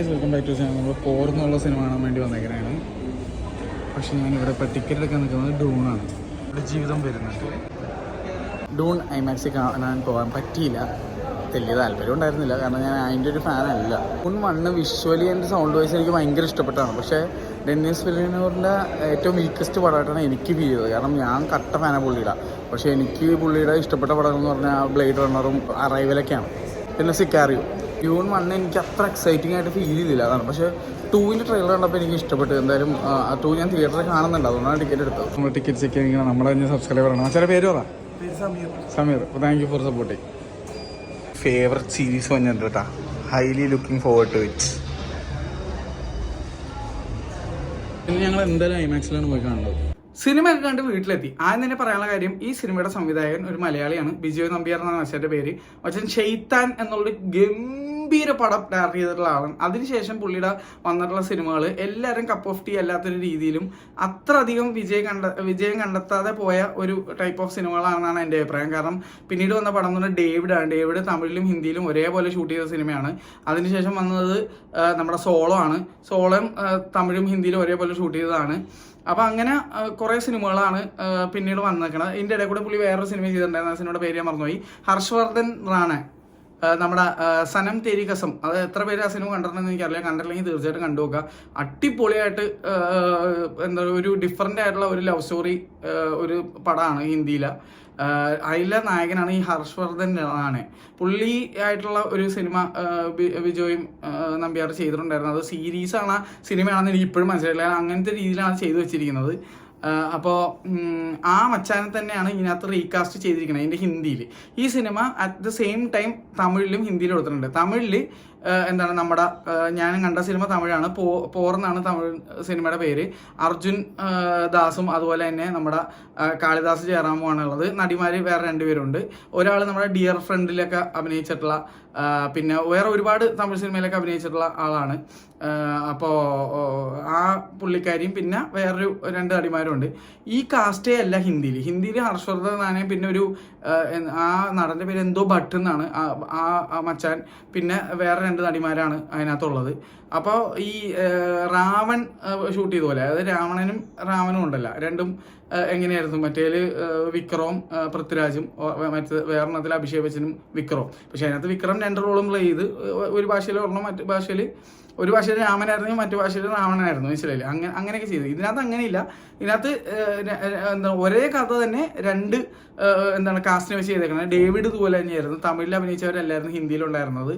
Welcome back to channel. നമ്മൾ പോർന്നുള്ള cinema കാണാൻ വേണ്ടി വന്നേക്കണാണ്. പക്ഷെ ഞാനിവിടെ ഇപ്പോൾ ടിക്കറ്റ് എടുക്കാൻ നിൽക്കുന്നത് ഡൂണാണ്. ഇവിടെ ജീവിതം വരുന്നുണ്ട്. ഡൂൺ ഐമാക്സിൽ കാണാൻ പോകാൻ പറ്റിയില്ല. വലിയ താല്പര്യം ഉണ്ടായിരുന്നില്ല, കാരണം ഞാൻ അതിൻ്റെ ഒരു ഫാനല്ല. Dune 1 visually and sound wise എനിക്ക് ഭയങ്കര ഇഷ്ടപ്പെട്ടാണ്. പക്ഷേ ഡെന്നിസ് വില്ലിയനൂറിൻ്റെ ഏറ്റവും വീക്കസ്റ്റ് പടമായിട്ടാണ് എനിക്ക് ഫീൽ ചെയ്തത്. കാരണം ഞാൻ കട്ട ഫാനാണ് പുള്ളിയുടെ. പക്ഷേ എനിക്ക് പുള്ളിയുടെ ഇഷ്ടപ്പെട്ട പടങ്ങൾ എന്ന് പറഞ്ഞാൽ ബ്ലേഡ് റണ്ണറും അറൈവലൊക്കെയാണ്. പിന്നെ സിക്കാറിയോ. ഡ്യൂൺ 1 എനിക്ക് അത്ര എക്സൈറ്റിംഗ് ആയിട്ട് ഫീൽ ചെയ്തില്ല, അതാണ്. പക്ഷേ 2ൻ്റെ ട്രെയിലർ കണ്ടപ്പോൾ എനിക്ക് ഇഷ്ടപ്പെട്ടു. എന്തായാലും 2 ഞാൻ തിയേറ്ററിൽ കാണുന്നുണ്ട്, അതുകൊണ്ടാണ് ടിക്കറ്റ് എടുത്തത്. നമ്മൾ ടിക്കറ്റ് ചെക്ക് ചെയ്യുന്നത് നമ്മളെ തന്നെ സബ്സ്ക്രൈബറാണ്. ചില പേര് പറ. Sameer. Thank you for supporting. Favourite series വന്നിട്ടുണ്ട് കേട്ടോ. Highly looking forward to it. പിന്നെ ഞങ്ങൾ എന്തായാലും ഐമാക്സിലാണ് പോയി കാണുന്നത്. സിനിമയൊക്കെ കണ്ട് വീട്ടിലെത്തി. ആദ്യം തന്നെ പറയാനുള്ള കാര്യം, ഈ സിനിമയുടെ സംവിധായകൻ ഒരു മലയാളിയാണ്. ബിജോയ് നമ്പ്യാർ എന്നാണ് മനുഷ്യൻ്റെ പേര്. പക്ഷേ ഷെയ്ത്താൻ എന്നുള്ളൊരു ഗംഭീര പടം ഡയറക്റ്റ് ചെയ്തിട്ടുള്ള ആളാണ്. അതിനുശേഷം പുള്ളിയുടെ വന്നിട്ടുള്ള സിനിമകൾ എല്ലാവരും കപ്പ് ഓഫ് ടീ അല്ലാത്തൊരു രീതിയിലും അത്രയധികം വിജയം കണ്ടെത്താതെ പോയ ഒരു ടൈപ്പ് ഓഫ് സിനിമകളാണെന്നാണ് എൻ്റെ അഭിപ്രായം. കാരണം പിന്നീട് വന്ന പടം എന്ന് പറഞ്ഞാൽ ഡേവിഡാണ്. ഡേവിഡ് തമിഴിലും ഹിന്ദിയിലും ഒരേപോലെ ഷൂട്ട് ചെയ്ത സിനിമയാണ്. അതിനുശേഷം വന്നത് നമ്മുടെ സോളോ ആണ്. സോളോയും തമിഴും ഹിന്ദിയിലും ഒരേപോലെ ഷൂട്ട് ചെയ്തതാണ്. അപ്പോൾ അങ്ങനെ കുറേ സിനിമകളാണ് പിന്നീട് വന്നേക്കണത്. ഇതിൻ്റെ ഇടയിൽ കൂടെ പുള്ളി വേറൊരു സിനിമ ചെയ്തിട്ടുണ്ടായിരുന്നു. ആ സിനിമയുടെ പേര് ഞാൻ മറന്നുപോയി. ഹർഷവർദ്ധൻ റാണ, നമ്മുടെ സനം തേരി കസം. അത് എത്ര പേര് ആ സിനിമ കണ്ടിട്ടുണ്ടെന്ന് എനിക്കറിയില്ല. കണ്ടില്ലെങ്കിൽ തീർച്ചയായിട്ടും കണ്ടു നോക്കുക. അടിപൊളിയായിട്ട് എന്താ ഒരു ഡിഫറെൻ്റ് ആയിട്ടുള്ള ഒരു ലവ് സ്റ്റോറി ഒരു പടമാണ് ഹിന്ദിയിലെ. അതിലെ നായകനാണ് ഈ ഹർഷവർദ്ധൻ റാണ. പുള്ളി ആയിട്ടുള്ള ഒരു സിനിമ വിജോയും നമ്പ്യാർ ചെയ്തിട്ടുണ്ടായിരുന്നു. അത് സീരീസാണ് സിനിമയാണെന്ന് എനിക്ക് ഇപ്പോഴും മനസ്സിലായില്ല. അങ്ങനത്തെ രീതിയിലാണ് ചെയ്തു വെച്ചിരിക്കുന്നത്. അപ്പോൾ ആ മച്ചാനെ തന്നെയാണ് ഇതിനകത്ത് റീകാസ്റ്റ് ചെയ്തിരിക്കുന്നത് ഇതിൻ്റെ ഹിന്ദിയിൽ. ഈ cinema at the same time തമിഴിലും ഹിന്ദിയിലും എടുത്തിട്ടുണ്ട്. തമിഴിൽ എന്താണ് നമ്മുടെ ഞാൻ കണ്ട സിനിമ തമിഴാണ്. പോർന്നാണ് തമിഴ് സിനിമയുടെ പേര്. അർജുൻ ദാസും അതുപോലെ തന്നെ നമ്മുടെ കാളിദാസ് ജയറാമുമാണ് ഉള്ളത്. നടിമാർ വേറെ 2 പേരുണ്ട്. ഒരാൾ നമ്മുടെ ഡിയർ ഫ്രണ്ടിലൊക്കെ അഭിനയിച്ചിട്ടുള്ള, പിന്നെ വേറെ ഒരുപാട് തമിഴ് സിനിമയിലൊക്കെ അഭിനയിച്ചിട്ടുള്ള ആളാണ്. അപ്പോൾ ആ പുള്ളിക്കാരിയും പിന്നെ വേറൊരു 2 നടിമാരുണ്ട്. ഈ കാസ്റ്റേ അല്ല ഹിന്ദിയിൽ ഹർഷവർദ്ധൻ റാണ, പിന്നെ ഒരു ആ നടൻ്റെ പേര് എന്തോ ഭട്ട് എന്നാണ് ആ മച്ചാൻ, പിന്നെ വേറെ 2 നടിമാരാണ് അതിനകത്തുള്ളത്. അപ്പോൾ ഈ രാവൺ ഷൂട്ട് ചെയ്ത പോലെ, അതായത് രാവണനും രാവണനും ഉണ്ടല്ലോ, രണ്ടും എങ്ങനെയായിരുന്നു മറ്റേൽ വിക്രവും പൃഥ്വിരാജും, മറ്റ് വേറെണ്ണത്തിൽ അഭിഷേക് ബച്ചനും വിക്രവും. പക്ഷെ അതിനകത്ത് വിക്രം 2 റോളും പ്ലേ ചെയ്ത്, ഒരു ഭാഷയിൽ ഒരെണ്ണം, മറ്റു ഭാഷയിൽ ഒരു ഭാഷയിൽ രാമനായിരുന്നു, മറ്റു ഭാഷയിൽ രാവണനായിരുന്നു. മനസ്സിലായില്ലേ? അങ്ങനെയൊക്കെ ചെയ്തു. ഇതിനകത്ത് അങ്ങനെയില്ല. ഇതിനകത്ത് എന്താ ഒരേ കഥ തന്നെ 2 എന്താണ് കാസ്റ്റിനെ വെച്ച് ചെയ്തേക്കുന്നത്. ഡേവിഡ് ഇതുപോലെ തന്നെയായിരുന്നു. തമിഴിൽ അഭിനയിച്ചവരല്ലായിരുന്നു ഹിന്ദിയിലുണ്ടായിരുന്നത്.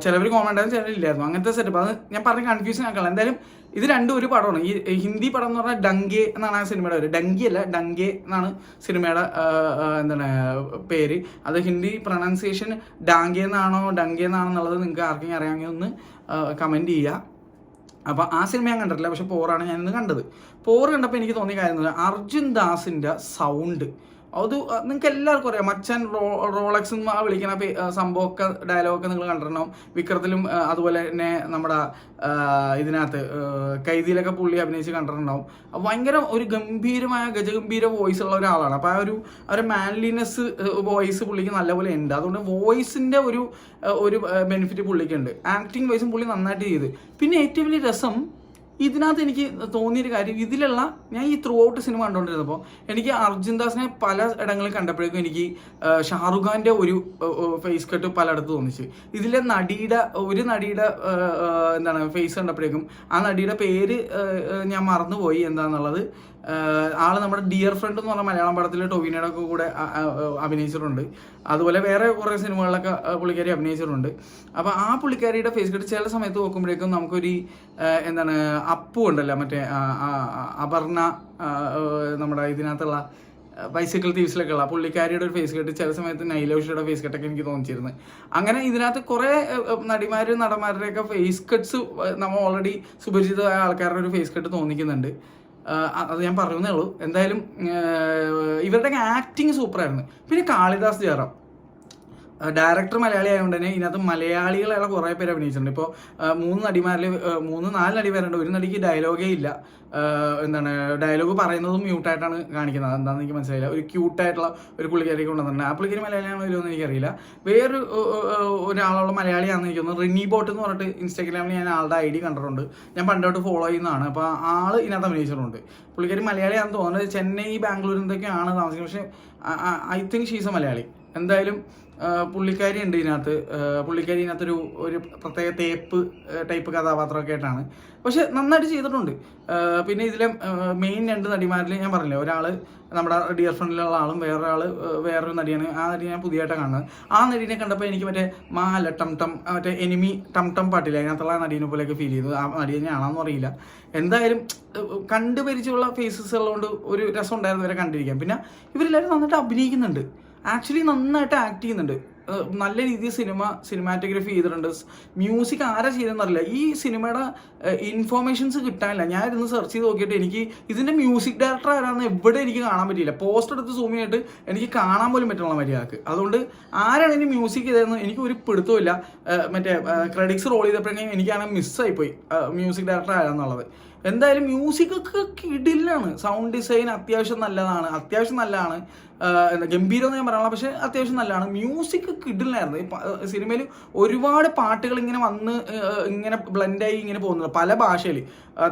ചിലവർ കോമണ്ടായിരുന്നു, ചിലരില്ലായിരുന്നു. അങ്ങനത്തെ സെറ്റപ്പ്. അത് ഞാൻ പറഞ്ഞ് കൺഫ്യൂഷൻ ആക്കണം. എന്തായാലും ഇത് 2 ഒരു പടമാണ്. ഈ ഹിന്ദി പടം എന്ന് പറഞ്ഞാൽ ഡങ്കെ എന്നാണ് ആ സിനിമയുടെ പേര്. ഡങ്കി അല്ല, ഡങ്കെ എന്നാണ് സിനിമയുടെ എന്താണ് പേര്. അത് ഹിന്ദി പ്രൊണൗൺസിയേഷൻ ഡാങ്കെ എന്നാണോ ഡങ്കെ എന്നാണോ എന്നുള്ളത് നിങ്ങൾക്ക് ആർക്കെങ്കിലും അറിയാമെങ്കിൽ ഒന്ന് കമൻറ്റ് ചെയ്യുക. അപ്പോൾ ആ സിനിമ ഞാൻ കണ്ടിട്ടില്ല, പക്ഷെ പോറാണ് ഞാൻ ഇന്ന് കണ്ടത്. പോറ് കണ്ടപ്പോൾ എനിക്ക് തോന്നിയ കാര്യം, അർജുൻ ദാസിൻ്റെ സൗണ്ട് അത് നിങ്ങൾക്ക് എല്ലാവർക്കും അറിയാം. മച്ചാൻ റോളക്സ് വിളിക്കുന്ന സംഭവമൊക്കെ ഡയലോഗൊക്കെ നിങ്ങൾ കണ്ടിട്ടുണ്ടാവും. വിക്രത്തിലും അതുപോലെ തന്നെ നമ്മുടെ ഇതിനകത്ത് കൈദിയിലൊക്കെ പുള്ളി അഭിനയിച്ച് കണ്ടിട്ടുണ്ടാവും. ഭയങ്കര ഒരു ഗംഭീരമായ ഗജഗംഭീര വോയിസ് ഉള്ള ഒരാളാണ്. അപ്പോൾ ആ ഒരു മാൻലിനെസ് വോയിസ് പുള്ളിക്ക് നല്ലപോലെ ഉണ്ട്. അതുകൊണ്ട് വോയിസിൻ്റെ ഒരു ബെനിഫിറ്റ് പുള്ളിക്കുണ്ട്. ആക്ടിങ് വൈസും പുള്ളി നന്നായിട്ട് ചെയ്ത്. പിന്നെ ഏറ്റവും വലിയ രസം ഇതിനകത്ത് എനിക്ക് തോന്നിയൊരു കാര്യം, ഇതിലുള്ള ഞാൻ ഈ ത്രൂ ഔട്ട് സിനിമ കണ്ടുകൊണ്ടിരുന്നപ്പോൾ എനിക്ക് അർജുൻ ദാസിനെ പല ഇടങ്ങളിൽ കണ്ടപ്പോഴേക്കും എനിക്ക് ഷാറുഖ് ഖാൻ്റെ ഒരു ഫേസ് കട്ട് പലയിടത്ത് തോന്നിച്ചു. ഇതിലെ ഒരു നടിയുടെ എന്താണ് ഫേസ് കണ്ടപ്പോഴേക്കും ആ നടിയുടെ പേര് ഞാൻ മറന്നുപോയി എന്താണെന്നുള്ളത്. ആള് നമ്മുടെ ഡിയർ ഫ്രണ്ട് എന്ന് പറഞ്ഞ മലയാളം പടത്തിൽ ടൊവിനോയുടെ ഒക്കെ കൂടെ അഭിനയിച്ചിട്ടുണ്ട്. അതുപോലെ വേറെ കുറേ സിനിമകളിലൊക്കെ പുള്ളിക്കാരി അഭിനയിച്ചിട്ടുണ്ട്. അപ്പോൾ ആ പുള്ളിക്കാരിയുടെ ഫേസ് കട്ട് ചില സമയത്ത് നോക്കുമ്പോഴേക്കും നമുക്കൊരു എന്താണ് അപ്പു ഉണ്ടല്ലോ, മറ്റേ അപർണ, നമ്മുടെ ഇതിനകത്തുള്ള ബൈസിക്കിൾ തീവ്സിലൊക്കെ ഉള്ള പുള്ളിക്കാരിയുടെ ഒരു ഫേസ് കട്ട്, ചില സമയത്ത് നൈലോഷിയുടെ ഫേസ് കട്ടൊക്കെ എനിക്ക് തോന്നിച്ചിരുന്നു. അങ്ങനെ ഇതിനകത്ത് കുറേ നടന്മാരുടെയൊക്കെ ഫേസ് കട്ട്സ് നമ്മൾ ഓൾറെഡി സുപരിചിതമായ ആൾക്കാരുടെ ഒരു ഫേസ് കട്ട് തോന്നിക്കുന്നുണ്ട്. അത് ഞാൻ പറയുന്നേ ഉള്ളൂ. എന്തായാലും ഇവരുടെയൊക്കെ ആക്ടിങ് സൂപ്പറായിരുന്നു. പിന്നെ കാളിദാസ് ജയറാം ഡയറക്ടർ മലയാളി ആയതുകൊണ്ട് തന്നെ ഇതിനകത്ത് മലയാളികളെ കുറേ പേര് അഭിനയിച്ചിട്ടുണ്ട്. ഇപ്പോൾ 3 നടിമാരിൽ 4 നടി പേരുണ്ട്. ഒരു നടിക്ക് ഡയലോഗേ ഇല്ല. എന്താണ് ഡയലോഗ് പറയുന്നതും മ്യൂട്ടായിട്ടാണ് കാണിക്കുന്നത്. എന്താണെന്ന് എനിക്ക് മനസ്സിലായില്ല. ഒരു ക്യൂട്ടായിട്ടുള്ള ഒരു പുള്ളിക്കാരി കൊണ്ടുവന്നിട്ടുണ്ട്. ആ പുള്ളിക്കാരി മലയാളിയാണോ ഇല്ലെന്ന് എനിക്കറിയില്ല. വേറൊരു ഒരാളുള്ള മലയാളിയാണെന്ന് എനിക്ക് തോന്നുന്നു. റിനി ബോട്ട് എന്ന് പറഞ്ഞിട്ട് ഇൻസ്റ്റാഗ്രാമിൽ ഞാൻ ആളുടെ ID കണ്ടിട്ടുണ്ട്. ഞാൻ പണ്ടോട്ട് ഫോളോ ചെയ്യുന്നതാണ്. അപ്പോൾ ആൾ ഇതിനകത്ത് അഭിനയിച്ചിട്ടുണ്ട്. പുള്ളിക്കാരി മലയാളിയാണെന്ന് തോന്നുന്നത്. ചെന്നൈ, ബാംഗ്ലൂർ എന്തൊക്കെയാണ് താമസിക്കുന്നത്. പക്ഷേ I think she's A Malayali. എന്തായാലും പുള്ളിക്കാരി ഉണ്ട് ഇതിനകത്ത്. പുള്ളിക്കാരി ഒരു പ്രത്യേക ടൈപ്പ് കഥാപാത്രമൊക്കെ ആയിട്ടാണ്. പക്ഷെ നന്നായിട്ട് ചെയ്തിട്ടുണ്ട്. പിന്നെ ഇതിലെ മെയിൻ 2 നടിമാരിൽ ഞാൻ പറഞ്ഞില്ലേ, ഒരാൾ നമ്മുടെ ഡിയർ ഫ്രണ്ടിലുള്ള ആളും വേറൊരു നടിയാണ്. ആ നടി ഞാൻ പുതിയതായിട്ടാണ് കാണുന്നത്. ആ നടിനെ കണ്ടപ്പോൾ എനിക്ക് മറ്റേ മാല ടം ടം മറ്റേ എനിമി ടം ടം പാട്ടില്ല, അതിനകത്തുള്ള നടീനെ പോലെയൊക്കെ ഫീൽ ചെയ്തു. ആ നടി തന്നെയാണെന്ന് അറിയില്ല. എന്തായാലും കണ്ടുപരിച്ചുള്ള ഫേസസ് ഉള്ളതുകൊണ്ട് ഒരു രസം ഉണ്ടായിരുന്നു ഇവരെ കണ്ടിരിക്കാൻ. പിന്നെ ഇവരെല്ലാവരും നന്നായിട്ട് അഭിനയിക്കുന്നുണ്ട്. ആക്ച്വലി നന്നായിട്ട് ആക്ട് ചെയ്യുന്നുണ്ട്. നല്ല രീതിയിൽ സിനിമാറ്റോഗ്രഫി ചെയ്തിട്ടുണ്ട്. മ്യൂസിക് ആരാ ചെയ്തെന്നറിയില്ല. ഈ സിനിമയുടെ ഇൻഫോർമേഷൻസ് കിട്ടാനില്ല. ഞാൻ ഇരുന്ന് സെർച്ച് ചെയ്ത് നോക്കിയിട്ട് എനിക്ക് ഇതിൻ്റെ മ്യൂസിക് ഡയറക്ടർ ആരാന്ന് എവിടെ എനിക്ക് കാണാൻ പറ്റിയില്ല. പോസ്റ്റർ എടുത്ത് സൂം ചെയ്തിട്ട് എനിക്ക് കാണാൻ പോലും പറ്റുള്ള മര്യാദക്ക്. അതുകൊണ്ട് ആരാണ് ഇതിന് മ്യൂസിക് ചെയ്തതെന്ന് എനിക്ക് ഒരു പിടുത്തമില്ല. മറ്റേ ക്രെഡിറ്റ്സ് റോൾ ചെയ്തപ്പോഴെങ്കിൽ എനിക്കാണെങ്കിൽ മിസ്സായിപ്പോയി മ്യൂസിക് ഡയറക്ടർ ആരാന്നുള്ളത്. എന്തായാലും മ്യൂസിക് ഒക്കെ കിടിലാണ്. സൗണ്ട് ഡിസൈൻ അത്യാവശ്യം നല്ലതാണ്. ഗംഭീരം എന്ന് ഞാൻ പറയാനുള്ള, പക്ഷെ അത്യാവശ്യം നല്ലതാണ്. മ്യൂസിക് കിടിലായിരുന്നു. സിനിമയിൽ ഒരുപാട് പാട്ടുകൾ ഇങ്ങനെ വന്ന് ഇങ്ങനെ ബ്ലെൻഡായി ഇങ്ങനെ പോകുന്നത് പല ഭാഷയിൽ.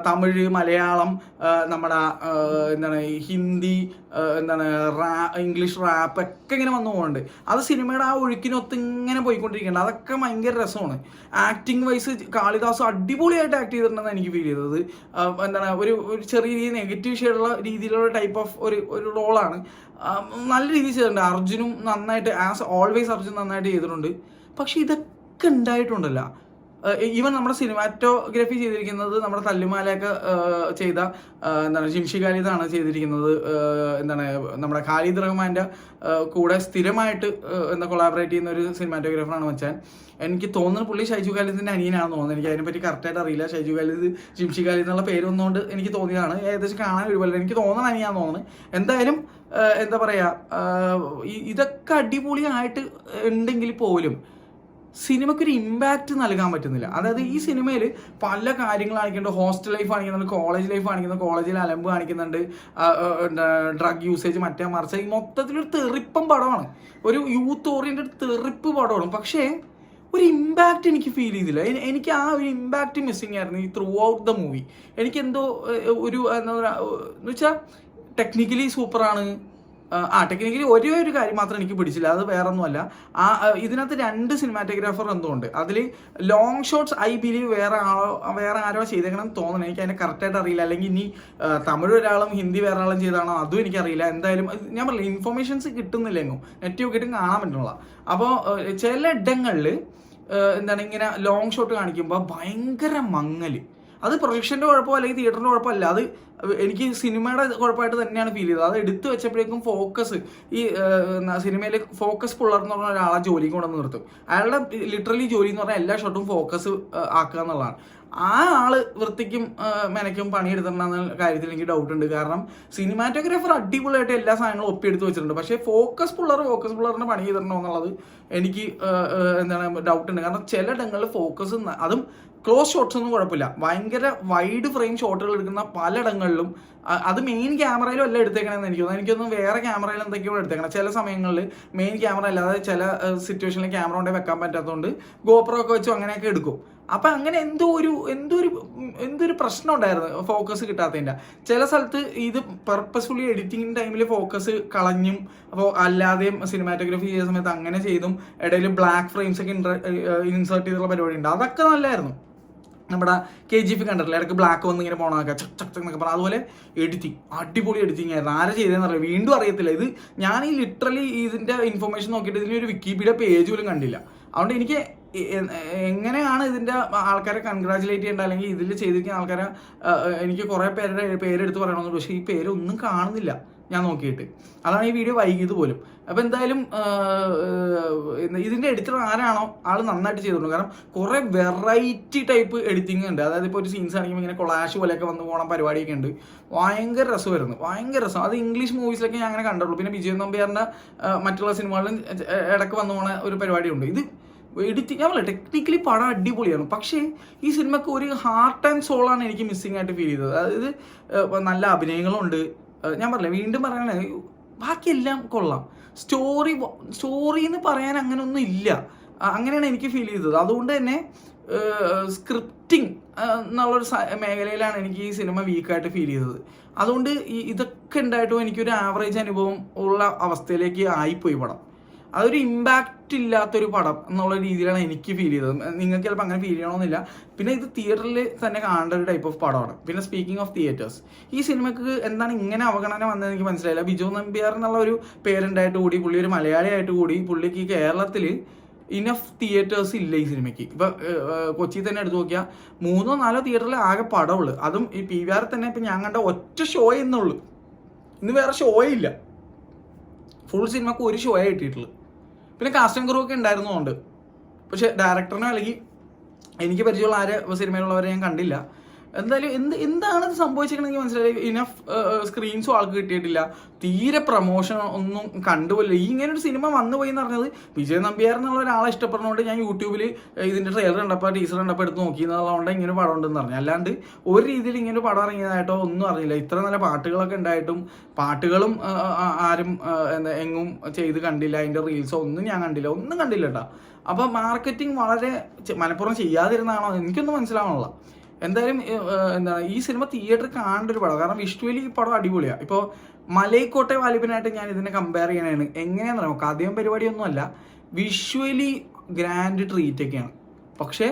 തമിഴ്, മലയാളം, നമ്മുടെ ഹിന്ദി, ഇംഗ്ലീഷ് റാപ്പ് ഒക്കെ ഇങ്ങനെ വന്നു പോകുന്നുണ്ട്. അത് സിനിമയുടെ ആ ഒഴുക്കിനൊത്ത് ഇങ്ങനെ പോയിക്കൊണ്ടിരിക്കുന്നുണ്ട്. അതൊക്കെ ഭയങ്കര രസമാണ്. ആക്ടിങ് വൈസ് കാളിദാസ് അടിപൊളിയായിട്ട് ആക്ട് ചെയ്തിട്ടുണ്ടെന്ന് എനിക്ക് ഫീൽ ചെയ്തത്. ഒരു ചെറിയ നെഗറ്റീവ് ഷെയ്ഡുള്ള രീതിയിലുള്ള ടൈപ്പ് ഓഫ് ഒരു റോളാണ്. നല്ല രീതിയിൽ ചെയ്തിട്ടുണ്ട്. അർജുനും നന്നായിട്ട്, ആസ് ഓൾവേസ് അർജുൻ നന്നായിട്ട് ചെയ്തിട്ടുണ്ട്. പക്ഷെ ഇതൊക്കെ ഉണ്ടായിട്ടുണ്ടല്ല. ഈവൻ നമ്മുടെ സിനിമാറ്റോഗ്രഫി ചെയ്തിരിക്കുന്നത് നമ്മുടെ തല്ലുമാലയൊക്കെ ചെയ്ത ജിംഷി ഖാലിദാണ് ചെയ്തിരിക്കുന്നത്. നമ്മുടെ ഖാലിദ് റഹ്മാൻ്റെ കൂടെ സ്ഥിരമായിട്ട് കൊളാബറേറ്റ് ചെയ്യുന്ന ഒരു സിനിമാറ്റോഗ്രാഫറാണ് മച്ചാൻ. എനിക്ക് തോന്നുന്നു പുള്ളി ഷൈജു ഖാലിദിൻ്റെ അനിയനാണെന്ന് തോന്നുന്നു. എനിക്ക് അതിനെപ്പറ്റി കറക്റ്റായിട്ട് അറിയില്ല. ഷൈജു ഖാലിദ്, ജിംഷി ഖാലിദ് എന്നുള്ള പേര് വന്നുകൊണ്ട് എനിക്ക് തോന്നിയതാണ്. ഏകദേശം കാണാൻ ഒരുപോലെ എനിക്ക് തോന്നുന്ന അനിയാന്ന് തോന്നുന്നു. എന്തായാലും എന്താ പറയുക, ഇതൊക്കെ അടിപൊളിയായിട്ട് ഉണ്ടെങ്കിൽ പോലും സിനിമയ്ക്കൊരു ഇമ്പാക്റ്റ് നൽകാൻ പറ്റുന്നില്ല. അതായത് ഈ സിനിമയിൽ പല കാര്യങ്ങൾ കാണിക്കുന്നുണ്ട്. ഹോസ്റ്റൽ ലൈഫ് കാണിക്കുന്നുണ്ട്, കോളേജ് ലൈഫ് കാണിക്കുന്നുണ്ട്, കോളേജിൽ അലമ്പ് കാണിക്കുന്നുണ്ട്, ഡ്രഗ് യൂസേജ് മറ്റേ മറിച്ച്. ഈ മൊത്തത്തിലൊരു തെറിപ്പം പടമാണ്, ഒരു യൂത്ത് ഓറിയന്റഡ് തെറിപ്പ് പടമാണ്. പക്ഷേ ഒരു ഇമ്പാക്റ്റ് എനിക്ക് ഫീൽ ചെയ്തില്ല. എനിക്ക് ആ ഒരു ഇമ്പാക്റ്റ് മിസ്സിങ് ആയിരുന്നു ഈ ത്രൂ ഔട്ട് ദ മൂവി. എനിക്കെന്തോ ഒരു എന്ന് വെച്ചാൽ ടെക്നിക്കലി സൂപ്പറാണ്. ടെക്നിക്കലി ഒരു കാര്യം മാത്രം എനിക്ക് പിടിച്ചില്ല. അത് വേറെ ഒന്നുമല്ല. ഇതിനകത്ത് 2 സിനിമാറ്റോഗ്രാഫർ എന്തുകൊണ്ട് അതിൽ ലോങ് ഷോട്ട്സ് ഐ ബിലീവ് വേറെ ആരോ ചെയ്തേക്കണം തോന്നണം. എനിക്ക് അതിനെ കറക്റ്റായിട്ട് അറിയില്ല. അല്ലെങ്കിൽ ഇനി തമിഴ് ഒരാളും ഹിന്ദി വേറെ ആളും ചെയ്താണോ അതും എനിക്കറിയില്ല. എന്തായാലും ഞാൻ പറഞ്ഞില്ല, ഇൻഫർമേഷൻസ് കിട്ടുന്നില്ലെങ്ങും നെറ്റ് നോക്കിയിട്ടും കാണാൻ പറ്റുന്നില്ല. അപ്പോൾ ചില ഇടങ്ങളിൽ ഇങ്ങനെ ലോങ് ഷോട്ട് കാണിക്കുമ്പോൾ ഭയങ്കര മങ്ങല്. അത് പ്രൊജക്ഷൻ്റെ കുഴപ്പമോ അല്ലെങ്കിൽ തിയേറ്ററിൻ്റെ കുഴപ്പമല്ല. അത് എനിക്ക് സിനിമയുടെ കുഴപ്പമായിട്ട് തന്നെയാണ് ഫീൽ ചെയ്തത്. അത് എടുത്തു വെച്ചപ്പോഴേക്കും ഫോക്കസ്, ഈ സിനിമയിൽ ഫോക്കസ് പുള്ളർ എന്ന് പറഞ്ഞ ഒരാളെ ജോലിക്ക് കൊണ്ടുവന്ന് നിർത്തും. അയാളുടെ ലിറ്ററലി ജോലി എന്ന് പറഞ്ഞാൽ എല്ലാ ഷോട്ടും ഫോക്കസ് ആക്കുക എന്നുള്ളതാണ്. ആ ആള് വൃത്തിക്കും മെനക്കും പണിയെടുത്തിട്ടുണ്ടെന്ന കാര്യത്തിൽ എനിക്ക് ഡൗട്ട് ഉണ്ട്. കാരണം സിനിമാറ്റോഗ്രാഫർ അടിപൊളിയായിട്ട് എല്ലാ സാധനങ്ങളും ഒപ്പിയെടുത്ത് വെച്ചിട്ടുണ്ട്. പക്ഷേ ഫോക്കസ് പുള്ളറിന് പണി ചെയ്തിട്ടുണ്ടോ എന്നുള്ളത് എനിക്ക് ഡൗട്ട് ഉണ്ട്. കാരണം ചിലയിടങ്ങളിൽ ഫോക്കസ്, അതും ക്ലോസ് ഷോട്ട്സ് ഒന്നും കുഴപ്പമില്ല, ഭയങ്കര വൈഡ് ഫ്രെയിം ഷോട്ടുകൾ എടുക്കുന്ന പലയിടങ്ങളിലും അത് മെയിൻ ക്യാമറയിലും അല്ല എടുത്തേക്കണമെന്ന് എനിക്കൊന്നും വേറെ ക്യാമറയിൽ എന്തൊക്കെയോ എടുത്തേക്കണം. ചില സമയങ്ങളിൽ മെയിൻ ക്യാമറ അല്ലാതെ ചില സിറ്റുവേഷനിൽ ക്യാമറ കൊണ്ടേ വെക്കാൻ പറ്റാത്തതുകൊണ്ട് ഗോപ്രോ ഒക്കെ വെച്ചു അങ്ങനെയൊക്കെ എടുക്കും. അപ്പം അങ്ങനെ എന്തോ ഒരു പ്രശ്നം ഉണ്ടായിരുന്നു ഫോക്കസ് കിട്ടാത്തതിൻ്റെ. ചില സ്ഥലത്ത് ഇത് പർപ്പസ്ഫുള്ളി എഡിറ്റിംഗ് ടൈമിൽ ഫോക്കസ് കളഞ്ഞും അപ്പോൾ അല്ലാതെയും സിനിമാറ്റോഗ്രഫി ചെയ്ത സമയത്ത് അങ്ങനെ ചെയ്തും ഇടയിൽ ബ്ലാക്ക് ഫ്രെയിംസ് ഒക്കെ ഇൻസേർട്ട് ചെയ്തുള്ള പരിപാടി ഉണ്ട്. അതൊക്കെ നല്ലതായിരുന്നു. നമ്മുടെ KGF കണ്ടിട്ടില്ല, ഇടയ്ക്ക് ബ്ലാക്ക് വന്ന് ഇങ്ങനെ പോകണമൊക്കെ ചക്ക് എന്നൊക്കെ പറഞ്ഞാൽ അതുപോലെ എഡിറ്റിംഗ് അടിപൊളി എഡിറ്റിംഗ് ആയിരുന്നു. ആരെ ചെയ്തതെന്ന് അറിയാം, വീണ്ടും അറിയത്തില്ല. ഇത് ഞാൻ ഈ ലിറ്ററലി ഇതിൻ്റെ ഇൻഫർമേഷൻ നോക്കിയിട്ട് ഇതിനൊരു വിക്കിപീഡിയ പേജ് പോലും കണ്ടില്ല. അതുകൊണ്ട് എനിക്ക് എങ്ങനെയാണ് ഇതിൻ്റെ ആൾക്കാരെ കൺഗ്രാജുലേറ്റ് ചെയ്യേണ്ട അല്ലെങ്കിൽ ഇതിൽ ചെയ്തിരിക്കുന്ന ആൾക്കാരെ എനിക്ക് കുറേ പേരുടെ പേരെടുത്ത് പറയണമെന്നുള്ളൂ. പക്ഷേ ഈ പേരൊന്നും കാണുന്നില്ല. ഞാൻ നോക്കിയിട്ട്. അതാണ് ഈ വീഡിയോ വൈകിയത് പോലും. അപ്പോൾ എന്തായാലും ഇതിൻ്റെ എഡിറ്റർ ആരാണോ ആൾ നന്നായിട്ട് ചെയ്തിട്ടുണ്ട്. കാരണം കുറേ വെറൈറ്റി ടൈപ്പ് എഡിറ്റിംഗ് ഉണ്ട്. അതായത് ഇപ്പോൾ ഒരു സീൻസ് ആണെങ്കിൽ ഇങ്ങനെ കൊളാഷ് പോലെയൊക്കെ വന്ന് പോകണം പരിപാടിയൊക്കെ ഉണ്ട്. ഭയങ്കര രസമായിരുന്നു, ഭയങ്കര രസം. അത് ഇംഗ്ലീഷ് മൂവീസിലൊക്കെ ഞാൻ അങ്ങനെ കണ്ടുള്ളൂ. പിന്നെ വിജയ് നമ്പ്യാറിൻ്റെ മറ്റുള്ള സിനിമകളിലും ഇടയ്ക്ക് വന്നു പോകുന്ന ഒരു പരിപാടിയുണ്ട്. ഇത് എഡിറ്റിംഗ് ഞാൻ പറയാം, ടെക്നിക്കലി പടം അടിപൊളിയാണ്. പക്ഷേ ഈ സിനിമക്ക് ഒരു ഹാർട്ട് ആൻഡ് സോളാണ് എനിക്ക് മിസ്സിംഗ് ആയിട്ട് ഫീൽ ചെയ്തത്. അതായത് നല്ല അഭിനയങ്ങളുണ്ട്. ഞാൻ പറഞ്ഞില്ല, വീണ്ടും പറയണേ, ബാക്കിയെല്ലാം കൊള്ളാം. സ്റ്റോറി എന്ന് പറയാൻ അങ്ങനെ ഒന്നും ഇല്ല. അങ്ങനെയാണ് എനിക്ക് ഫീൽ ചെയ്തത്. അതുകൊണ്ട് തന്നെ സ്ക്രിപ്റ്റിംഗ് എന്നുള്ളൊരു മേഖലയിലാണ് എനിക്ക് ഈ സിനിമ വീക്കായിട്ട് ഫീൽ ചെയ്തത്. അതുകൊണ്ട് ഇതൊക്കെ ഉണ്ടായിട്ടും എനിക്കൊരു ആവറേജ് അനുഭവം ഉള്ള അവസ്ഥയിലേക്ക് ആയിപ്പോയി പടം. അതൊരു ഇമ്പാക്റ്റ് ഇല്ലാത്തൊരു പടം എന്നുള്ള രീതിയിലാണ് എനിക്ക് ഫീൽ ചെയ്തത്. നിങ്ങൾക്ക് ചിലപ്പോൾ അങ്ങനെ ഫീൽ ചെയ്യണമെന്നില്ല. പിന്നെ ഇത് തിയേറ്ററിൽ തന്നെ കാണേണ്ട ഒരു ടൈപ്പ് ഓഫ് പടമാണ്. പിന്നെ സ്പീക്കിംഗ് ഓഫ് തിയേറ്റേഴ്സ്, ഈ സിനിമക്ക് എന്താണ് ഇങ്ങനെ അവഗണന വന്നതെന്ന് എനിക്ക് മനസ്സിലായില്ല. ബിജു നമ്പ്യാർ എന്നുള്ള ഒരു പേരുണ്ടായിട്ട് കൂടി, പുള്ളി ഒരു മലയാളിയായിട്ട് കൂടി, പുള്ളിക്ക് കേരളത്തിൽ ഇനഫ് തിയേറ്റേഴ്സ് ഇല്ല ഈ സിനിമയ്ക്ക്. ഇപ്പം കൊച്ചി തന്നെ എടുത്തു നോക്കിയാൽ 3 or 4 തിയേറ്ററിൽ ആകെ പടമുള്ളൂ. അതും ഈ PVR തന്നെ ഇപ്പം ഞാൻ കണ്ട ഒറ്റ ഷോ എന്നുള്ളൂ. ഇന്ന് വേറെ ഷോയേ ഇല്ല. ഫുൾ സിനിമക്ക് ഒരു ഷോയേ കിട്ടിയിട്ടുള്ളൂ. പിന്നെ കാസ്റ്റും ക്രൂ ഒക്കെ ഉണ്ടായിരുന്നുകൊണ്ട്. പക്ഷെ ഡയറക്ടറിനോ അല്ലെങ്കിൽ എനിക്ക് പരിചയമുള്ള സിനിമയിലുള്ളവരെ ഞാൻ കണ്ടില്ല. എന്തായാലും എന്താണ് ഇത് സംഭവിച്ചിരിക്കണമെങ്കിൽ മനസ്സിലായി. ഇനഫ് സ്ക്രീൻസും ആൾക്ക് കിട്ടിയിട്ടില്ല. തീരെ പ്രൊമോഷൻ ഒന്നും കണ്ടുപോയില്ല. ഈ ഇങ്ങനെ ഒരു സിനിമ വന്നു പോയി എന്ന് പറഞ്ഞത് വിജയ് നമ്പ്യാർ എന്നുള്ള ഒരാളെ ഇഷ്ടപ്പെടുന്നതുകൊണ്ട് ഞാൻ യൂട്യൂബിൽ ഇതിൻ്റെ ട്രെയിലർ കണ്ടപ്പോൾ ടീസർ കണ്ടപ്പോൾ എടുത്ത് നോക്കിയെന്നുള്ളതുകൊണ്ട് ഇങ്ങനെ പടം ഉണ്ടെന്ന് പറഞ്ഞു. അല്ലാണ്ട് ഒരു രീതിയിൽ ഇങ്ങനെ പടം ഇറങ്ങിയതായിട്ടോ ഒന്നും അറിയില്ല. ഇത്ര നല്ല പാട്ടുകളൊക്കെ ഉണ്ടായിട്ടും പാട്ടുകളും ആരും എങ്ങും ചെയ്ത് കണ്ടില്ല. അതിൻ്റെ റീൽസോ ഒന്നും ഞാൻ കണ്ടില്ല, ഒന്നും കണ്ടില്ല കേട്ടോ. അപ്പോൾ മാർക്കറ്റിംഗ് വളരെ മനഃപൂർവ്വം ചെയ്യാതിരുന്നാണോ എനിക്കൊന്നും മനസ്സിലാവണല്ലോ. എന്തായാലും ഈ സിനിമ തിയേറ്ററിൽ കാണേണ്ട ഒരു പടം. കാരണം വിഷ്വലി ഈ പടം അടിപൊളിയാണ്. ഇപ്പോൾ മലൈക്കോട്ടെ വാലിബനായിട്ട് ഞാൻ ഇതിനെ കമ്പയർ ചെയ്യണതാണ്. എങ്ങനെയാണെന്ന് അറിയാമോ, കഥയും പരിപാടിയൊന്നുമല്ല, വിഷ്വലി ഗ്രാൻഡ് ട്രീറ്റ് ഒക്കെയാണ്. പക്ഷേ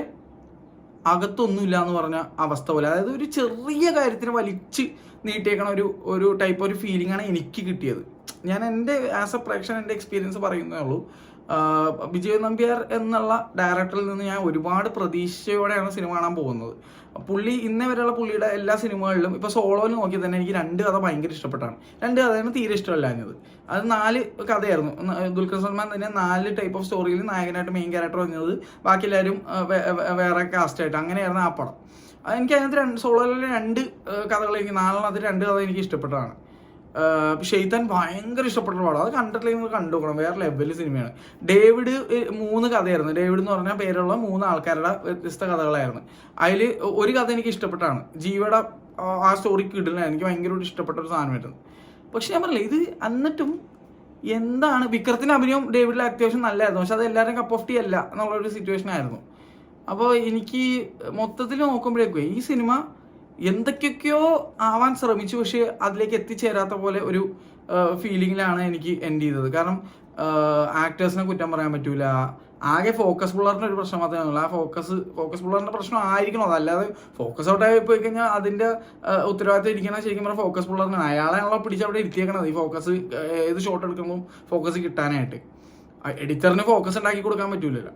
അകത്തൊന്നുമില്ല എന്ന് പറഞ്ഞ അവസ്ഥ പോലെ. അതായത് ഒരു ചെറിയ കാര്യത്തിന് വലിച്ച് നീട്ടിയേക്കണ ഒരു ടൈപ്പ് ഒരു ഫീലിംഗ് ആണ് എനിക്ക് കിട്ടിയത്. ഞാൻ എൻ്റെ ആസ് എ പ്രേക്ഷകൻ എൻ്റെ എക്സ്പീരിയൻസ് പറയുന്നേ ഉള്ളൂ. വിജയ് നമ്പ്യാർ എന്നുള്ള ഡയറക്ടറിൽ നിന്ന് ഞാൻ ഒരുപാട് പ്രതീക്ഷയോടെയാണ് സിനിമ കാണാൻ പോകുന്നത്. പുള്ളി ഇന്നേ വരെയുള്ള പുള്ളിയുടെ എല്ലാ സിനിമകളിലും ഇപ്പോൾ സോളോയിൽ നോക്കിയാൽ തന്നെ എനിക്ക് 2 കഥ ഭയങ്കര ഇഷ്ടപ്പെട്ടാണ്. 2 കഥയാണ് തീരെ ഇഷ്ടമല്ലാഞ്ഞത്. അത് 4 കഥയായിരുന്നു. ദുൽഖർ സൽമാൻ തന്നെ 4 ടൈപ്പ് ഓഫ് സ്റ്റോറിയിൽ നായകനായിട്ട് മെയിൻ ക്യാരക്ടർ വന്നത്, ബാക്കി എല്ലാവരും വേറെ കാസ്റ്റായിട്ട്. അങ്ങനെയായിരുന്നു ആ പടം. എനിക്ക് അതിനകത്ത് സോളോയിലെ 2 കഥകൾ എനിക്ക് 4 2 കഥ എനിക്ക് ഇഷ്ടപ്പെട്ടതാണ്. ഷെയ്ത്താൻ ഭയങ്കര ഇഷ്ടപ്പെട്ട പടം. അത് കണ്ടിട്ടില്ലെങ്കിൽ നിങ്ങൾ കണ്ടുനോക്കണം, വേറെ ലെവല് സിനിമയാണ്. ഡേവിഡ് 3 കഥയായിരുന്നു. ഡേവിഡ് എന്ന് പറഞ്ഞാൽ പേരുള്ള 3 ആൾക്കാരുടെ വ്യത്യസ്ത കഥകളായിരുന്നു. അതിൽ ഒരു കഥ എനിക്ക് ഇഷ്ടപ്പെട്ടാണ്. ജീവയുടെ ആ സ്റ്റോറിക്ക് ഇടുന്ന എനിക്ക് ഭയങ്കരമായിട്ട് ഇഷ്ടപ്പെട്ട ഒരു സാധനമായിരുന്നു. പക്ഷെ ഞാൻ പറഞ്ഞില്ല, ഇത് എന്നിട്ടും എന്താണ് വിക്രത്തിൻ്റെ അഭിനയം ഡേവിഡിലെ അത്യാവശ്യം നല്ലതായിരുന്നു. പക്ഷെ അത് എല്ലാവരും കപ്പ് ഓഫ് ടീ അല്ല എന്നുള്ളൊരു സിറ്റുവേഷൻ ആയിരുന്നു. അപ്പോൾ എനിക്ക് മൊത്തത്തിൽ നോക്കുമ്പോഴേക്കും ഈ സിനിമ എന്തൊക്കെയൊക്കെയോ ആവാൻ ശ്രമിച്ചു, പക്ഷേ അതിലേക്ക് എത്തിച്ചേരാത്ത പോലെ ഒരു ഫീലിങ്ങിലാണ് എനിക്ക് എൻഡ് ചെയ്തത്. കാരണം ആക്ടേഴ്സിനെ കുറ്റം പറയാൻ പറ്റൂല. ആകെ ഫോക്കസ് പുള്ളറിൻ്റെ ഒരു പ്രശ്നം മാത്രമേ ഉള്ളൂ. ആ ഫോക്കസ് പുള്ളറിൻ്റെ പ്രശ്നം ആയിരിക്കണം. അതല്ലാതെ ഫോക്കസ് ഔട്ടായി പോയി കഴിഞ്ഞാൽ അതിൻ്റെ ഉത്തരവാദിത്തം ഇരിക്കണം ശരിക്കും പറഞ്ഞാൽ ഫോക്കസ് പുള്ളറിനാണ്. അയാളെയാണല്ലോ പിടിച്ച് അവിടെ ഇരുത്തിയേക്കണത്. ഈ ഫോക്കസ് ഏത് ഷോട്ട് എടുക്കുമ്പോൾ ഫോക്കസ് കിട്ടാനായിട്ട്. എഡിറ്ററിന് ഫോക്കസ് ഉണ്ടാക്കി കൊടുക്കാൻ പറ്റൂലല്ലോ,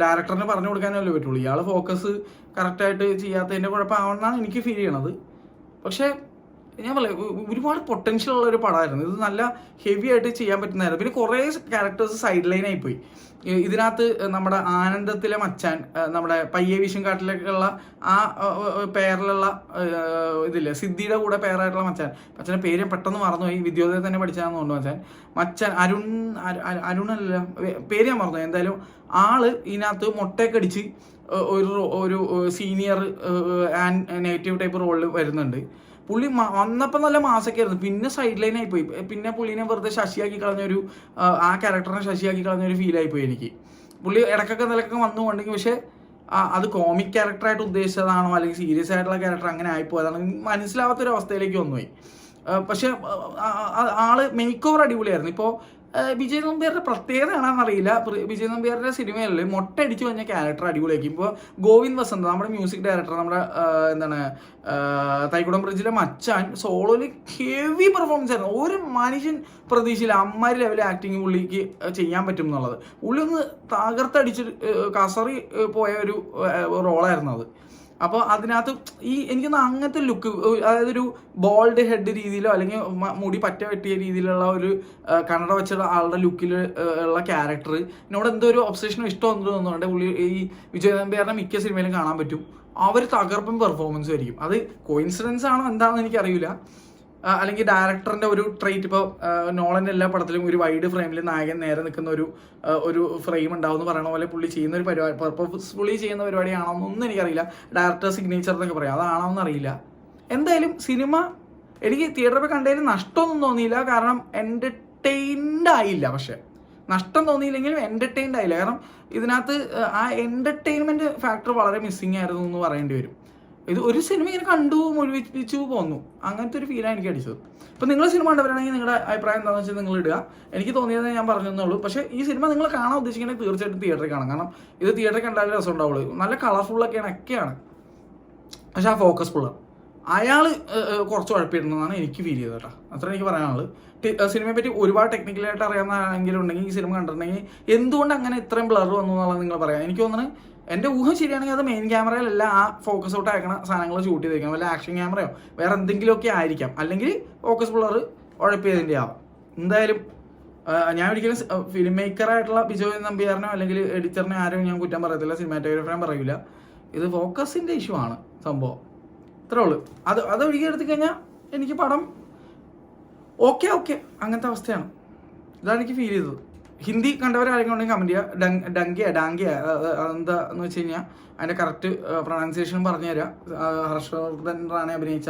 ഡയറക്ടറിന് പറഞ്ഞു കൊടുക്കാനല്ലേ പറ്റുള്ളൂ. ഇയാൾ ഫോക്കസ് കറക്റ്റായിട്ട് ചെയ്യാത്തതിൻ്റെ കുഴപ്പമാവണമെന്നാണ് എനിക്ക് ഫീൽ ചെയ്യണത്. പക്ഷേ ഞാൻ പറയാം, ഒരുപാട് പൊട്ടൻഷ്യൽ ഉള്ള ഒരു പടമായിരുന്നു ഇത്. നല്ല ഹെവി ആയിട്ട് ചെയ്യാൻ പറ്റുന്നതായിരുന്നു. പിന്നെ കുറേ ക്യാരക്ടേഴ്സ് സൈഡ് ലൈനായി പോയി. ഇതിനകത്ത് നമ്മുടെ ആനന്ദത്തിലെ മച്ചാൻ, നമ്മുടെ പയ്യെ വിഷുംകാട്ടിലേക്കുള്ള ആ പേരിലുള്ള ഇതില്ലേ, സിദ്ധിയുടെ കൂടെ പേരായിട്ടുള്ള മച്ചാൻ്റെ പേര് പെട്ടെന്ന് മറന്നുപോയി. വിദ്യോദയം തന്നെ പഠിച്ചാന്ന് തോന്നുന്നു. മച്ചാൻ അരുണല്ല, പേര് ഞാൻ മറന്നു. എന്തായാലും ആള് ഇതിനകത്ത് മുട്ടയൊക്കെ അടിച്ച് ഒരു സീനിയർ ആൻഡ് നെഗറ്റീവ് ടൈപ്പ് റോളിൽ വരുന്നുണ്ട്. പുള്ളി വന്നപ്പോൾ നല്ല മാസൊക്കെയായിരുന്നു. പിന്നെ സൈഡ് ലൈനായി പോയി. പിന്നെ പുള്ളിനെ വെറുതെ ശശിയാക്കി കളഞ്ഞൊരു ആ ക്യാരക്ടറിനെ ശശിയാക്കി കളഞ്ഞൊരു ഫീലായിപ്പോയി എനിക്ക്. പുള്ളി ഇടയ്ക്കൊക്കെ നിലക്കൊക്കെ വന്നുകൊണ്ടെങ്കിൽ, പക്ഷേ അത് കോമിക് ക്യാരക്ടറായിട്ട് ഉദ്ദേശിച്ചതാണോ അല്ലെങ്കിൽ സീരിയസ് ആയിട്ടുള്ള ക്യാരക്ടർ അങ്ങനെ ആയിപ്പോയതാണോ മനസ്സിലാവാത്തൊരു അവസ്ഥയിലേക്ക് വന്നുപോയി. പക്ഷെ ആള് മേക്ക് ഓവർ അടിപൊളിയായിരുന്നു. ഇപ്പോൾ വിജയ് നമ്പ്യാരുടെ പ്രത്യേകത ആണെന്നറിയില്ല, വിജയ് നമ്പ്യാരുടെ സിനിമകളിൽ മൊട്ടയടിച്ച് കഴിഞ്ഞ ക്യാരക്ടർ അടിപൊളിയാക്കി. ഇപ്പോൾ ഗോവിന്ദ് വസന്ത്, നമ്മുടെ മ്യൂസിക് ഡയറക്ടർ, നമ്മുടെ തൈക്കുടം ബ്രിഡ്ജിലെ മച്ചാൻ സോളോയിൽ ഹെവി പെർഫോമൻസ് ആയിരുന്നു. ഒരു മനുഷ്യൻ പ്രതീക്ഷയില്ല അമ്മാരി ലെവൽ ആക്ടിങ് പുള്ളിക്ക് ചെയ്യാൻ പറ്റും എന്നുള്ളത്. പുള്ളി ഒന്ന് തകർത്തടിച്ച് കസറി പോയ ഒരു റോളായിരുന്നു അത്. അപ്പോൾ അതിനകത്ത് എനിക്കൊന്ന് അങ്ങനത്തെ ലുക്ക്, അതായത് ഒരു ബോൾഡ് ഹെഡ് രീതിയിലോ അല്ലെങ്കിൽ മുടി പറ്റ വെട്ടിയ രീതിയിലുള്ള ഒരു കണ്ണട വെച്ചുള്ള ആളുടെ ലുക്കിൽ ഉള്ള ക്യാരക്ടർ എന്നോട് എന്തോ ഒരു ഒബ്സഷനും ഇഷ്ടം തോന്നുന്നുണ്ട്. പുള്ളി ഈ വിജയ് നമ്പ്യാരുടെ മിക്ക സിനിമയിലും കാണാൻ പറ്റും. അവർ തകർപ്പൻ പെർഫോമൻസ് ആയിരിക്കും. അത് കോയിൻസിഡൻസ് ആണോ എന്താണെന്ന് എനിക്കറിയില്ല, അല്ലെങ്കിൽ ഡയറക്ടറിന്റെ ഒരു ട്രേറ്റ്. ഇപ്പോൾ നോളന്റെ എല്ലാ പടത്തിലും ഒരു വൈഡ് ഫ്രെയിമിൽ നായകൻ നേരെ നിൽക്കുന്ന ഒരു ഫ്രെയിം ഉണ്ടാവും എന്ന് പറയുന്ന പോലെ പുള്ളി ചെയ്യുന്ന ഒരു പരിപാടി, പർപ്പസ്ഫുള്ളി ചെയ്യുന്ന പരിപാടിയാണോ എന്നൊന്നും എനിക്കറിയില്ല. ഡയറക്ടർ സിഗ്നേച്ചർ എന്നൊക്കെ പറയാം, അതാണോ എന്നറിയില്ല. എന്തായാലും സിനിമ എനിക്ക് തിയേറ്ററിൽ പോയി കണ്ടതിൽ നഷ്ടമൊന്നും തോന്നിയില്ല, കാരണം എൻ്റർടൈൻഡ് ആയില്ല. പക്ഷെ നഷ്ടം തോന്നിയില്ലെങ്കിലും എൻ്റർടൈൻഡ് ആയില്ല, കാരണം ഇതിനകത്ത് ആ എൻ്റർടൈൻമെൻറ്റ് ഫാക്ടർ വളരെ മിസ്സിങ് ആയിരുന്നു എന്ന് പറയേണ്ടി വരും. ഇത് ഒരു സിനിമ ഇങ്ങനെ കണ്ടു മുഴുവിച്ചു പോന്നു, അങ്ങനത്തെ ഒരു ഫീലാണ് എനിക്ക് അടിച്ചത്. ഇപ്പം നിങ്ങൾ സിനിമ കണ്ടവരാണെങ്കിൽ നിങ്ങളുടെ അഭിപ്രായം എന്താണെന്ന് വെച്ചാൽ നിങ്ങൾ ഇടുക. എനിക്ക് തോന്നിയത് ഞാൻ പറഞ്ഞെന്നുള്ളൂ. പക്ഷേ ഈ സിനിമ നിങ്ങൾ കാണാൻ ഉദ്ദേശിക്കണമെങ്കിൽ തീർച്ചയായിട്ടും തിയേറ്ററിൽ കാണാം, കാരണം ഇത് തിയേറ്ററിൽ കണ്ടാലും രസം ഉണ്ടാവുള്ളൂ. നല്ല കളർഫുള്ളൊക്കെയാണ്. പക്ഷെ ആ ഫോക്കസ് ഫുള്ളാണ്. അയാൾ കുറച്ച് ഉഴപ്പിടുന്നതാണ് എനിക്ക് ഫീൽ ചെയ്തത് കേട്ടോ. അത്ര എനിക്ക് പറയാനുള്ളത്. സിനിമയെ പറ്റി ഒരുപാട് ടെക്നിക്കലായിട്ട് അറിയാവുന്ന ആരെങ്കിലും ഉണ്ടെങ്കിൽ ഈ സിനിമ കണ്ടിട്ടുണ്ടെങ്കിൽ എന്തുകൊണ്ട് അങ്ങനെ ഇത്രയും ബ്ലർ വന്നു എന്നുള്ളത് നിങ്ങൾ പറയാം. എനിക്ക് തോന്നുന്നത് എൻ്റെ ഊഹം ശരിയാണെങ്കിൽ അത് മെയിൻ ക്യാമറയിലല്ല ആ ഫോക്കസ് ഔട്ട് അയക്കണ സാധനങ്ങൾ ഷൂട്ട് ചെയ്തേക്കാം, വല്ല ആക്ഷൻ ക്യാമറയോ വേറെ എന്തെങ്കിലുമൊക്കെ ആയിരിക്കാം, അല്ലെങ്കിൽ ഫോക്കസ് ബ്ലർ ഉഴപ്പിയതിൻ്റെ ആവാം. എന്തായാലും ഞാൻ ഒരിക്കലും ഫിലിം മേക്കറായിട്ടുള്ള ബിജോയ് നമ്പ്യാറിനോ അല്ലെങ്കിൽ എഡിറ്ററിനെ ആരും ഞാൻ കുറ്റം പറയത്തില്ല, സിനിമാറ്റോഗ്രാഫറിനെ പറയില്ല. ഇത് ഫോക്കസിൻ്റെ ഇഷ്യൂ ആണ് സംഭവം, ഇത്രേ ഉള്ളൂ. അത് ഒഴുകി എടുത്തു കഴിഞ്ഞാൽ എനിക്ക് പടം ഓക്കെ അങ്ങനത്തെ അവസ്ഥയാണ്. ഇതാണ് എനിക്ക് ഫീൽ ചെയ്തത്. ഹിന്ദി കണ്ടവരാരെങ്കിലും ഉണ്ടെങ്കിൽ കമൻറ്റ് ചെയ്യുക. ഡാങ്കിയ എന്താന്ന് വെച്ച് കഴിഞ്ഞാൽ അതിൻ്റെ കറക്റ്റ് പ്രൊണൗൺസിയേഷൻ പറഞ്ഞു തരാം. ഹർഷവർദ്ധൻ റാണെ അഭിനയിച്ച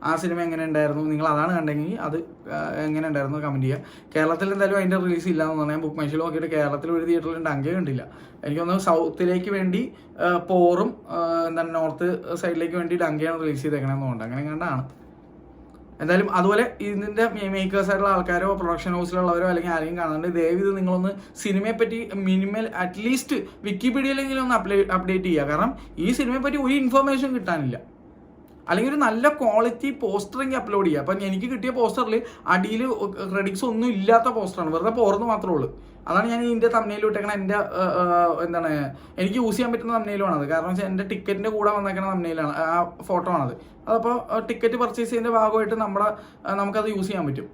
ആ സിനിമ എങ്ങനെ ഉണ്ടായിരുന്നു, നിങ്ങൾ അതാണ് കണ്ടെങ്കിൽ അത് എങ്ങനെ ഉണ്ടായിരുന്നു കമൻറ്റ് ചെയ്യുക. കേരളത്തിൽ എന്തായാലും അതിൻ്റെ റിലീസ് ഇല്ല എന്ന് പറഞ്ഞാൽ ബുക്ക് മൈ ഷോയിൽ നോക്കിയിട്ട് കേരളത്തിൽ ഒരു തിയേറ്ററിൽ ഡാങ്കിയ കണ്ടില്ല. എനിക്കൊന്ന് സൗത്തിലേക്ക് വേണ്ടി പോറും എന്താണ് നോർത്ത് സൈഡിലേക്ക് വേണ്ടി ഡങ്കിയാണ് റിലീസ് ചെയ്തേക്കണമെന്ന് തോന്നുന്നുണ്ട്, അങ്ങനെ കണ്ടാണ്. എന്തായാലും അതുപോലെ ഇതിൻ്റെ മേക്കേഴ്സായിട്ടുള്ള ആൾക്കാരോ പ്രൊഡക്ഷൻ ഹൗസിലുള്ളവരോ അല്ലെങ്കിൽ ആരെങ്കിലും കാണുന്നുണ്ട്, ദയവ് ഇത് നിങ്ങളൊന്ന് സിനിമയെ പറ്റി മിനിമൽ അറ്റ്ലീസ്റ്റ് വിക്കിപീഡിയയിലെങ്കിലും ഒന്ന് അപ്ഡേറ്റ് ചെയ്യുക. കാരണം ഈ സിനിമയെ പറ്റി ഒരു ഇൻഫർമേഷൻ കിട്ടാനില്ല. അല്ലെങ്കിൽ ഒരു നല്ല ക്വാളിറ്റി പോസ്റ്ററെങ്കിൽ അപ്ലോഡ് ചെയ്യുക. അപ്പം എനിക്ക് കിട്ടിയ പോസ്റ്ററിൽ അടിയിൽ ക്രെഡിറ്റ്സ് ഒന്നും ഇല്ലാത്ത പോസ്റ്ററാണ്, വെറുതെ പോർന്ന് മാത്രമേ ഉള്ളൂ. അതാണ് ഞാൻ ഇതിൻ്റെ തമ്മിൽ ഇട്ടേക്കണ. എൻ്റെ എന്താണ് എനിക്ക് യൂസ് ചെയ്യാൻ പറ്റുന്ന തമ്മിലാണ് അത്. കാരണം വെച്ചാൽ എൻ്റെ ടിക്കറ്റിൻ്റെ കൂടെ വന്നേക്കണ തമ്മിലാണ് ആ ഫോട്ടോ ആണത്. അതപ്പോൾ ടിക്കറ്റ് പർച്ചേസ് ചെയ്യുന്നതിൻ്റെ ഭാഗമായിട്ട് നമുക്കത് യൂസ് ചെയ്യാൻ പറ്റും.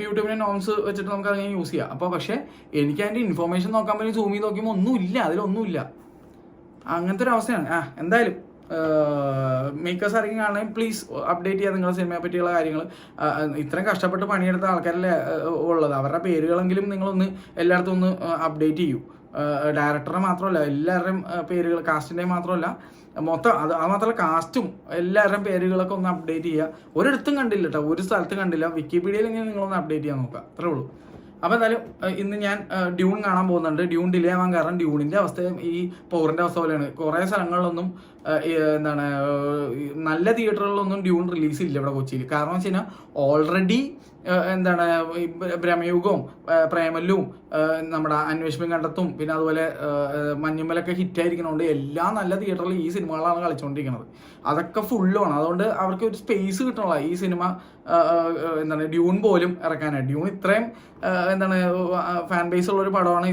യൂട്യൂബിൻ്റെ നോംസ് വെച്ചിട്ട് നമുക്ക് അങ്ങനെ യൂസ് ചെയ്യാം. അപ്പോൾ പക്ഷേ എനിക്ക് അതിൻ്റെ ഇൻഫർമേഷൻ നോക്കാൻ പറ്റും, സൂം ചെയ്ത് നോക്കുമ്പോൾ ഒന്നുമില്ല, അതിലൊന്നുമില്ല. അങ്ങനത്തെ ഒരു അവസ്ഥയാണ്. എന്തായാലും മേക്കേഴ്സ് ആരെങ്കിലും കാണണമെങ്കിൽ പ്ലീസ് അപ്ഡേറ്റ് ചെയ്യുക നിങ്ങളുടെ സിനിമയെ പറ്റിയുള്ള കാര്യങ്ങൾ. ഇത്രയും കഷ്ടപ്പെട്ട് പണിയെടുത്ത ആൾക്കാരല്ലേ ഉള്ളത്, അവരുടെ പേരുകളെങ്കിലും നിങ്ങളൊന്ന് എല്ലായിടത്തും ഒന്ന് അപ്ഡേറ്റ് ചെയ്യൂ. ഡയറക്ടറെ മാത്രമല്ല, എല്ലാവരുടെയും പേരുകൾ, കാസ്റ്റിൻ്റെ മാത്രമല്ല, മൊത്തം അത് മാത്രമല്ല കാസ്റ്റും എല്ലാവരുടെയും പേരുകളൊക്കെ ഒന്ന് അപ്ഡേറ്റ് ചെയ്യുക. ഒരിടത്തും കണ്ടില്ല കേട്ടോ, ഒരു സ്ഥലത്തും കണ്ടില്ല. വിക്കിപീഡിയയിലെങ്കിലും നിങ്ങളൊന്ന് അപ്ഡേറ്റ് ചെയ്യാൻ നോക്കുക, അത്രേ ഉള്ളൂ. അപ്പോൾ എന്തായാലും ഇന്ന് ഞാൻ ഡ്യൂൺ കാണാൻ പോകുന്നുണ്ട്. ഡ്യൂൺ ഡിലേ ആവാൻ കാരണം ഡ്യൂണിൻ്റെ അവസ്ഥ ഈ പൗറിൻ്റെ അവസ്ഥ പോലെയാണ്. കുറേ സ്ഥലങ്ങളിലൊന്നും എന്താണ് നല്ല തിയേറ്ററുകളിലൊന്നും ഡ്യൂൺ റിലീസില്ല ഇവിടെ കൊച്ചിയിൽ. കാരണം വെച്ച് കഴിഞ്ഞാൽ ഓൾറെഡി എന്താണ് ഭ്രമയുഗവും പ്രേമല്ലും നമ്മുടെ അന്വേഷണം കണ്ടെത്തും പിന്നെ അതുപോലെ മഞ്ഞുമ്മലൊക്കെ ഹിറ്റായിരിക്കണോണ്ട് എല്ലാ നല്ല തിയേറ്ററിൽ ഈ സിനിമകളാണ് കളിച്ചുകൊണ്ടിരിക്കുന്നത്. അതൊക്കെ ഫുള്ളുമാണ്. അതുകൊണ്ട് അവർക്ക് ഒരു സ്പേസ് കിട്ടണല്ലോ ഈ സിനിമ എന്താണ് ഡ്യൂൺ പോലും ഇറക്കാനായിട്ട്. ഡ്യൂൺ ഇത്രയും എന്താണ് ഫാൻ ബേസ് ഉള്ള ഒരു പടമാണ്.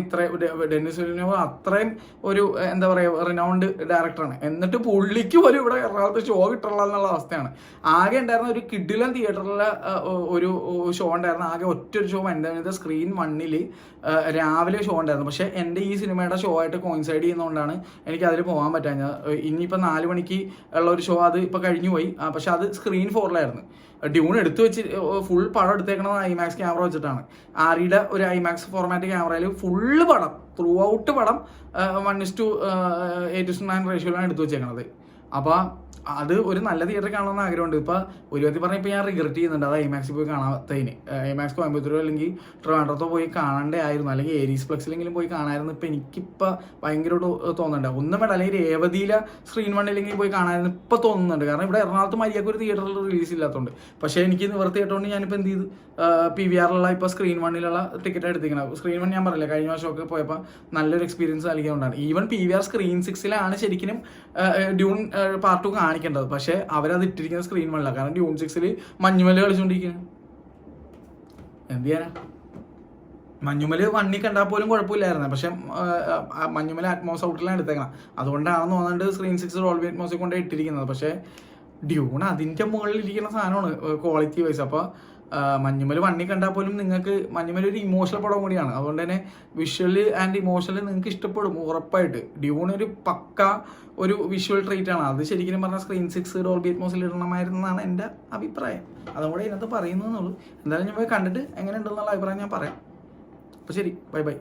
ഡെന്നിസ് വില്ലിനോവ് അത്രയും ഒരു എന്താ പറയുക റിനൗണ്ട് ഡയറക്ടറാണ്. എന്നിട്ട് പുള്ളിക്ക് പോലും ഇവിടെ എറണാകുളത്ത് ഷോ കിട്ടുള്ള എന്നുള്ള അവസ്ഥയാണ്. ആകെ ഉണ്ടായിരുന്ന ഒരു കിഡിലൻ തിയേറ്ററിലെ ഒരു ഷോ ഉണ്ടായിരുന്നു. ആകെ ഒറ്റൊരു ഷോ വനിത സ്ക്രീൻ 1 രാവിലെ ഷോ ഉണ്ടായിരുന്നു. പക്ഷെ എൻ്റെ ഈ സിനിമയുടെ ഷോ ആയിട്ട് കോയിൻസൈഡ് ചെയ്യുന്നതുകൊണ്ടാണ് എനിക്ക് അതിൽ പോകാൻ പറ്റാഞ്ഞത്. ഇനിയിപ്പോൾ 4 മണിക്ക് ഉള്ള ഒരു ഷോ അത് ഇപ്പോൾ കഴിഞ്ഞു പോയി. പക്ഷെ അത് സ്ക്രീൻ 4 ഡ്യൂൺ എടുത്തു വെച്ച് ഫുൾ പടം എടുത്തേക്കണത് ഐമാക്സ് ക്യാമറ വെച്ചിട്ടാണ്. ആറിയുടെ ഒരു ഐമാക്സ് ഫോർമാറ്റ് ക്യാമറയിൽ ഫുള്ള് പടം ത്രൂ ഔട്ട് പടം 1:8:9 റേഷ്യോയിലാണ് എടുത്തു വെച്ചേക്കണത്. അപ്പോൾ അത് ഒരു നല്ല തിയേറ്ററിൽ കാണണമെന്ന് ആഗ്രഹമുണ്ട്. ഇപ്പോൾ ഒരു വ്യക്തി പറഞ്ഞാൽ ഇപ്പോൾ ഞാൻ റിഗ്രറ്റ് ചെയ്യുന്നുണ്ട് അത് ഐമാക്സിൽ പോയി കാണാത്തതിന്. ഐമാക്സ് കോയമ്പത്തൂരോ അല്ലെങ്കിൽ ട്രിവാൻഡ്രത്തോ പോയി കാണണ്ടേ ആയിരുന്നു, അല്ലെങ്കിൽ ഏരീസ് ഫ്ലെക്സിലെങ്കിലും പോയി കാണാമായിരുന്നു. ഇപ്പോൾ എനിക്കിപ്പോൾ ഭയങ്കരമായിട്ട് തോന്നുന്നുണ്ട്. ഒന്നും വേണ്ട, അല്ലെങ്കിൽ രേവതിയിലെ സ്ക്രീൻ 1 പോയി കാണാമായിരുന്നു ഇപ്പോൾ തോന്നുന്നുണ്ട്. കാരണം ഇവിടെ എറണാകുളത്ത് മര്യാദക്ക് ഒരു തിയേറ്ററിൽ റിലീസ് ഇല്ലാത്തതുകൊണ്ട്. പക്ഷേ എനിക്ക് നിവർത്തിയായിട്ടുണ്ട് ഞാനിപ്പോൾ എന്ത് ചെയ്തു, PVR ഇപ്പോൾ സ്ക്രീൻ 1 ടിക്കറ്റ് എടുത്തിരിക്കണം. സ്ക്രീൻ 1 ഞാൻ പറയില്ല, കഴിഞ്ഞ വർഷമൊക്കെ പോയപ്പോൾ നല്ലൊരു എക്സ്പീരിയൻസ് നൽകിയതുകൊണ്ടാണ്. ഈവൻ PVR സ്ക്രീൻ 6 ശരിക്കും ഡ്യൂൺ പാർട്ട് 2 കാണിക്കേണ്ടത്. പക്ഷേ അവരത് ഇട്ടിരിക്കുന്ന സ്ക്രീൻ 1 കാരണം ഡ്യൂൺ 6 മഞ്ഞുമല കളിച്ചുകൊണ്ടിരിക്കുകയാണ്. എന്ത് ചെയ്യാനാ? മഞ്ഞുമല് വണ്ണി കണ്ടാൽ പോലും കുഴപ്പമില്ലായിരുന്നു. പക്ഷെ മഞ്ഞുമല് അറ്റ്മോസ് ഔട്ടിലാണ് എടുത്തേക്കണം. അതുകൊണ്ടാണെന്ന് തോന്നുന്നുണ്ട് സ്ക്രീൻ 6 ഡോൾബി അറ്റ്മോസിൽ കൊണ്ട് ഇട്ടിരിക്കുന്നത്. പക്ഷെ ഡ്യൂൺ അതിൻ്റെ മുകളിൽ ഇരിക്കുന്ന സാധനമാണ് ക്വാളിറ്റി വൈസ്. അപ്പോൾ മഞ്ഞുമല് വണ്ണി കണ്ടാൽ പോലും നിങ്ങൾക്ക് മഞ്ഞുമല് ഒരു ഇമോഷണൽ പടം കൂടിയാണ്. അതുകൊണ്ട് തന്നെ വിഷ്വല് ആൻഡ് ഇമോഷണൽ നിങ്ങൾക്ക് ഇഷ്ടപ്പെടും ഉറപ്പായിട്ട്. ഡ്യൂൺ ഒരു പക്ക ഒരു വിഷ്വൽ ട്രീറ്റ് ആണ്. അത് ശരിക്കും പറഞ്ഞാൽ സ്ക്രീൻ 6 ഡോൾബി അറ്റ്മോസിൽ ഇടണമായിരുന്നാണ് എൻ്റെ അഭിപ്രായം. അതുകൂടെ ഇതിനകത്ത് പറയുന്നതെന്നുള്ളൂ. എന്തായാലും ഞാൻ പോയി കണ്ടിട്ട് എങ്ങനെ ഉണ്ടെന്നുള്ള അഭിപ്രായം ഞാൻ പറയാം. അപ്പോൾ ശരി, ബൈ ബൈ.